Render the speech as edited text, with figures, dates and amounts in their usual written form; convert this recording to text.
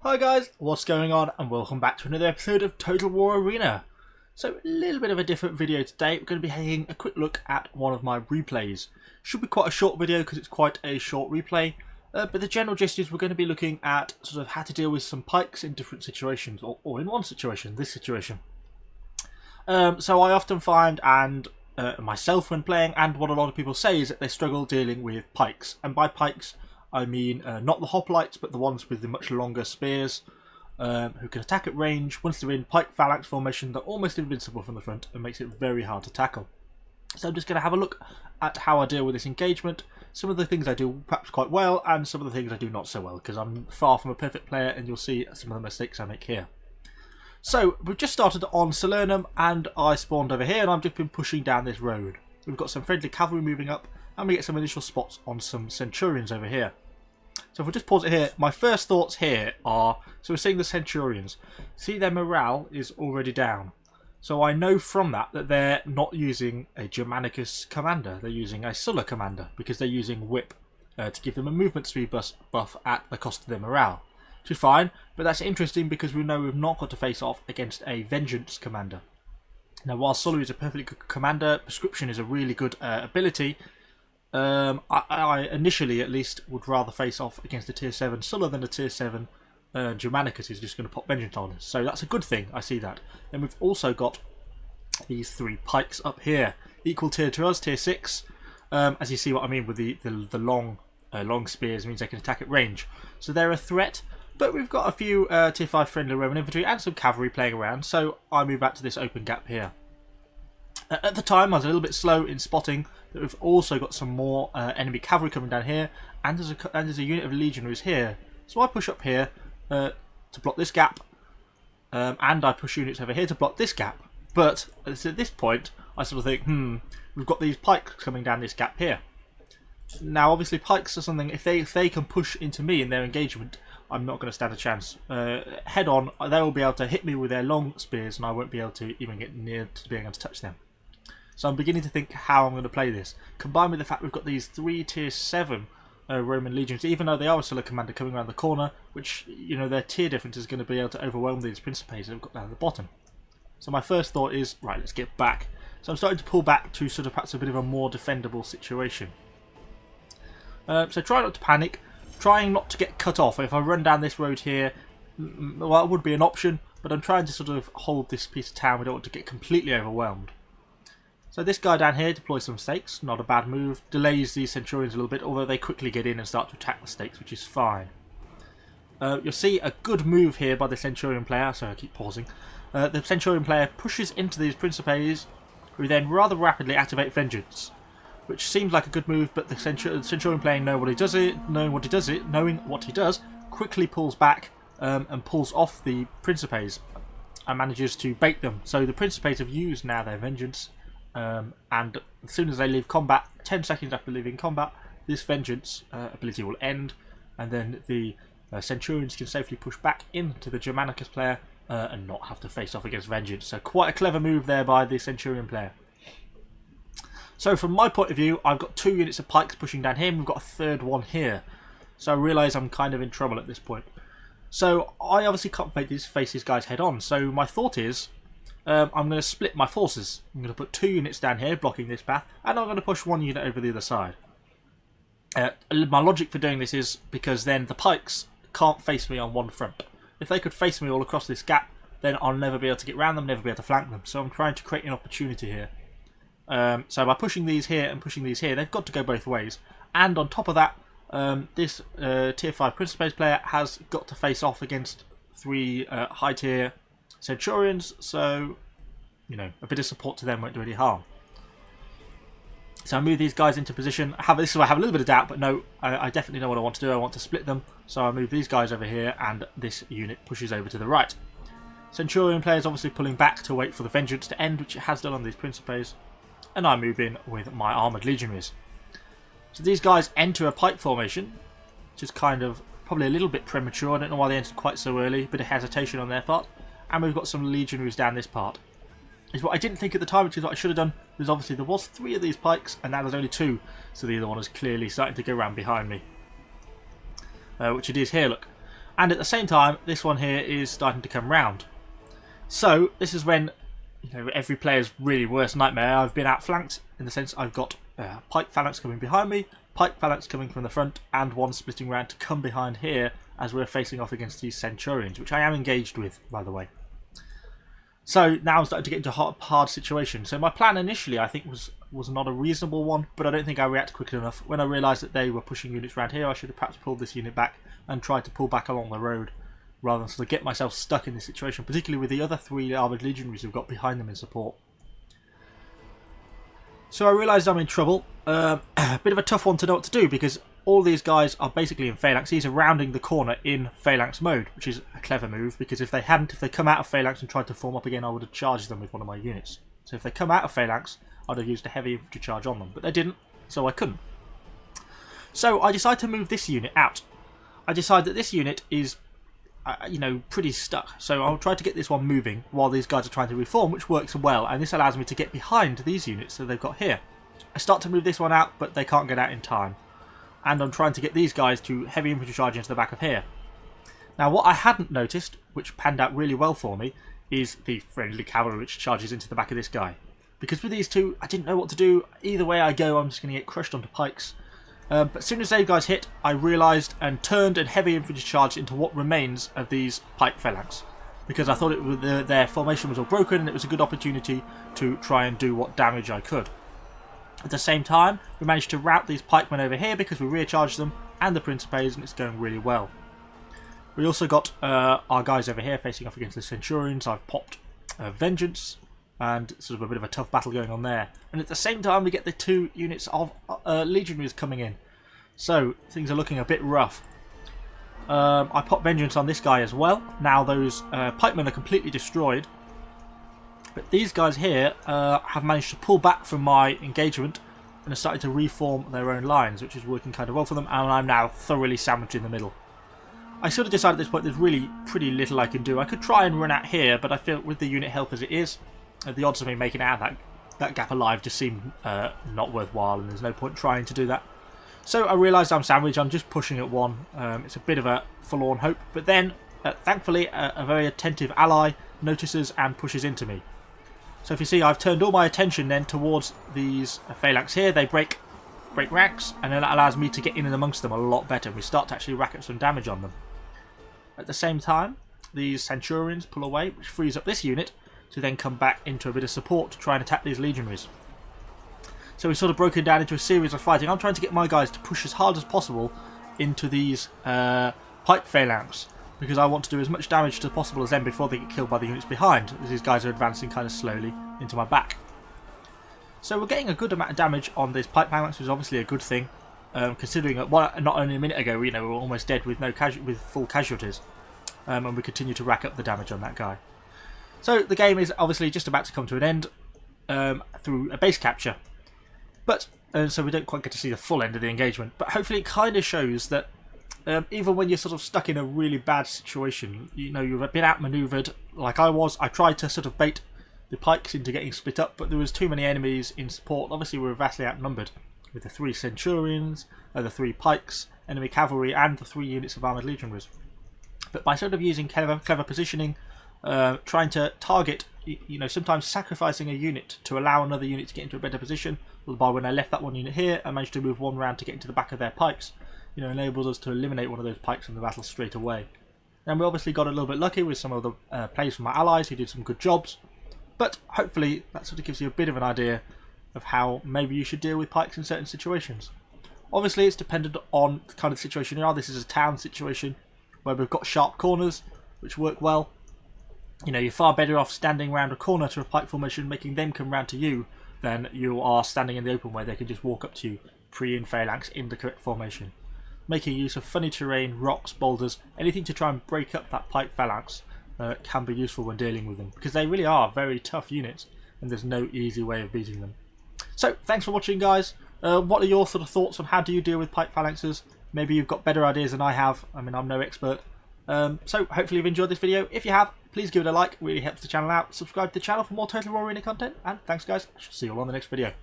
Hi guys, what's going on, and welcome back to another episode of Total War Arena. So a little bit of a different video today. We're going to be taking a quick look at one of my replays. Should be quite a short video because it's quite a short replay, but the general gist is we're going to be looking at sort of how to deal with some pikes in different situations, or in one situation, this situation. So I often find, and myself when playing, and what a lot of people say is that they struggle dealing with pikes, and by pikes I mean not the hoplites, but the ones with the much longer spears, who can attack at range. Once they're in pike phalanx formation, they're almost invincible from the front and makes it very hard to tackle. So I'm just going to have a look at how I deal with this engagement, some of the things I do perhaps quite well, and some of the things I do not so well, because I'm far from a perfect player, and you'll see some of the mistakes I make here. So we've just started on Salernum, and I spawned over here, and I've just been pushing down this road. We've got some friendly cavalry moving up, and we get some initial spots on some centurions over here. So if we just pause it here, my first thoughts here are, so we're seeing the centurions. See, their morale is already down. So I know from that they're not using a Germanicus commander, they're using a Sulla commander, because they're using whip to give them a movement speed buff at the cost of their morale. Which is fine, but that's interesting because we know we've not got to face off against a Vengeance commander. Now while Sulla is a perfectly good commander, Prescription is a really good ability. I initially, at least, would rather face off against a tier 7 Sulla than a tier 7 Germanicus who's just going to pop Vengeance on us. So that's a good thing, I see that. Then we've also got these three pikes up here. Equal tier to us, tier 6. As you see what I mean with the long spears, means they can attack at range. So they're a threat, but we've got a few tier 5 friendly Roman infantry and some cavalry playing around, so I move back to this open gap here. At the time I was a little bit slow in spotting that we've also got some more enemy cavalry coming down here, and there's a unit of legionaries here. So I push up here to block this gap, and I push units over here to block this gap. But at this point I sort of think, we've got these pikes coming down this gap here. Now obviously pikes are something, if they can push into me in their engagement, I'm not going to stand a chance. Head on, they will be able to hit me with their long spears, and I won't be able to even get near to being able to touch them. So I'm beginning to think how I'm going to play this. Combined with the fact we've got these 3 tier 7 Roman legions, even though they are still a commander coming around the corner, which, you know, their tier difference is going to be able to overwhelm these Principes that we've got down at the bottom. So my first thought is, right, let's get back. So I'm starting to pull back to sort of perhaps a bit of a more defendable situation. So try not to panic, trying not to get cut off. If I run down this road here, well, it would be an option, but I'm trying to sort of hold this piece of town. We don't want to get completely overwhelmed. So this guy down here deploys some stakes, not a bad move. Delays these centurions a little bit, although they quickly get in and start to attack the stakes, which is fine. You'll see a good move here by the centurion player, so I keep pausing. The centurion player pushes into these Principes, who then rather rapidly activate Vengeance, which seems like a good move, but the centurion player knowing what he does, quickly pulls back and pulls off the Principes and manages to bait them. So the Principes have used now their Vengeance. And as soon as they leave combat, 10 seconds after leaving combat, this Vengeance ability will end, and then the Centurions can safely push back into the Germanicus player and not have to face off against Vengeance. So quite a clever move there by the Centurion player. So from my point of view, I've got 2 units of pikes pushing down here, and we've got a third one here. So I realise I'm kind of in trouble at this point. So I obviously can't face these guys head on, so my thought is, I'm going to split my forces. I'm going to put 2 units down here blocking this path, and I'm going to push 1 unit over the other side. My logic for doing this is because then the pikes can't face me on one front. If they could face me all across this gap, then I'll never be able to get around them, never be able to flank them. So I'm trying to create an opportunity here. So by pushing these here and pushing these here, they've got to go both ways. And on top of that, this tier 5 Principes player has got to face off against 3 high tier Centurions, so, you know, a bit of support to them won't do any harm. So I move these guys into position. This is where I have a little bit of doubt, but no, I definitely know what I want to do. I want to split them, so I move these guys over here, and this unit pushes over to the right. Centurion player is obviously pulling back to wait for the Vengeance to end, which it has done on these Principes, and I move in with my armoured legionaries. So these guys enter a pike formation, which is kind of probably a little bit premature. I don't know why they entered quite so early, a bit of hesitation on their part. And we've got some legionaries down this part. Is what I didn't think at the time, which is what I should have done, because obviously there was 3 of these pikes, and now there's only 2, so the other one is clearly starting to go around behind me. Which it is here, look. and at the same time this one here is starting to come round. So this is when, you know, every player's really worst nightmare. I've been outflanked in the sense I've got pike phalanx coming behind me, pike phalanx coming from the front, and one splitting round to come behind here as we're facing off against these centurions, which I am engaged with, by the way. So now I'm starting to get into a hard situation. So my plan initially, I think, was not a reasonable one, but I don't think I reacted quickly enough. When I realised that they were pushing units around here, I should have perhaps pulled this unit back and tried to pull back along the road, rather than sort of get myself stuck in this situation, particularly with the other 3 armoured legionaries who've got behind them in support. So I realised I'm in trouble. A bit of a tough one to know what to do, because all these guys are basically in phalanx. These are rounding the corner in phalanx mode, which is a clever move, because if they come out of phalanx and tried to form up again, I would have charged them with one of my units. So if they come out of phalanx, I'd have used a heavy infantry charge on them, but they didn't, so I couldn't. So I decided to move this unit out. I decided that this unit is, you know, pretty stuck, so I'll try to get this one moving while these guys are trying to reform, which works well, and this allows me to get behind these units that they've got here. I start to move this one out, but they can't get out in time, and I'm trying to get these guys to heavy infantry charge into the back of here. Now what I hadn't noticed, which panned out really well for me, is the friendly cavalry which charges into the back of this guy. Because with these two, I didn't know what to do. Either way I go, I'm just going to get crushed onto pikes. But as soon as those guys hit, I realised and turned and heavy infantry charged into what remains of these pike phalanx, because I thought their formation was all broken and it was a good opportunity to try and do what damage I could. At the same time, we managed to rout these pikemen over here because we recharged them and the principes, and it's going really well. We also got our guys over here facing off against the centurions. I've popped Vengeance, and sort of a bit of a tough battle going on there. And at the same time we get the 2 units of legionaries coming in. So things are looking a bit rough. I pop Vengeance on this guy as well. Now those pikemen are completely destroyed. But these guys here have managed to pull back from my engagement and are starting to reform their own lines, which is working kind of well for them, and I'm now thoroughly sandwiched in the middle. I sort of decided at this point there's really pretty little I can do. I could try and run out here, but I feel with the unit health as it is, the odds of me making it out of that gap alive just seem not worthwhile, and there's no point trying to do that. So I realised I'm sandwiched. I'm just pushing at one. It's a bit of a forlorn hope, but then thankfully a very attentive ally notices and pushes into me. So if you see, I've turned all my attention then towards these phalanx here. They break ranks, and then that allows me to get in and amongst them a lot better. We start to actually rack up some damage on them. At the same time, these centurions pull away, which frees up this unit to then come back into a bit of support to try and attack these legionaries. So we've sort of broken down into a series of fighting. I'm trying to get my guys to push as hard as possible into these pike phalanx, because I want to do as much damage as possible as them before they get killed by the units behind, as these guys are advancing kind of slowly into my back. So we're getting a good amount of damage on this pike phalanx, which is obviously a good thing, considering that not only a minute ago, you know, we were almost dead with full casualties, and we continue to rack up the damage on that guy. So the game is obviously just about to come to an end through a base capture, but so we don't quite get to see the full end of the engagement. But hopefully it kind of shows that even when you're sort of stuck in a really bad situation, you know, you've been outmaneuvered like I was. I tried to sort of bait the pikes into getting split up, but there was too many enemies in support. Obviously we were vastly outnumbered with the 3 centurions, the 3 pikes, enemy cavalry, and the 3 units of armoured legionaries. But by sort of using clever positioning, trying to target, you know, sometimes sacrificing a unit to allow another unit to get into a better position. By when I left that one unit here, I managed to move one round to get into the back of their pikes. You know, enables us to eliminate one of those pikes from the battle straight away. And we obviously got a little bit lucky with some of the plays from my allies who did some good jobs. But hopefully that sort of gives you a bit of an idea of how maybe you should deal with pikes in certain situations. Obviously it's dependent on the kind of situation you are. This is a town situation where we've got sharp corners which work well. You know, you're far better off standing round a corner to a pike formation, making them come round to you, than you are standing in the open where they can just walk up to you pre in phalanx in the correct formation. Making use of funny terrain, rocks, boulders, anything to try and break up that pike phalanx can be useful when dealing with them, because they really are very tough units and there's no easy way of beating them. So thanks for watching, guys. What are your sort of thoughts on how do you deal with pike phalanxes? Maybe you've got better ideas than I have. I mean, I'm no expert. So hopefully you've enjoyed this video. If you have, please give it a like. It really helps the channel out. Subscribe to the channel for more Total War Arena content. And thanks, guys. I shall see you all on the next video.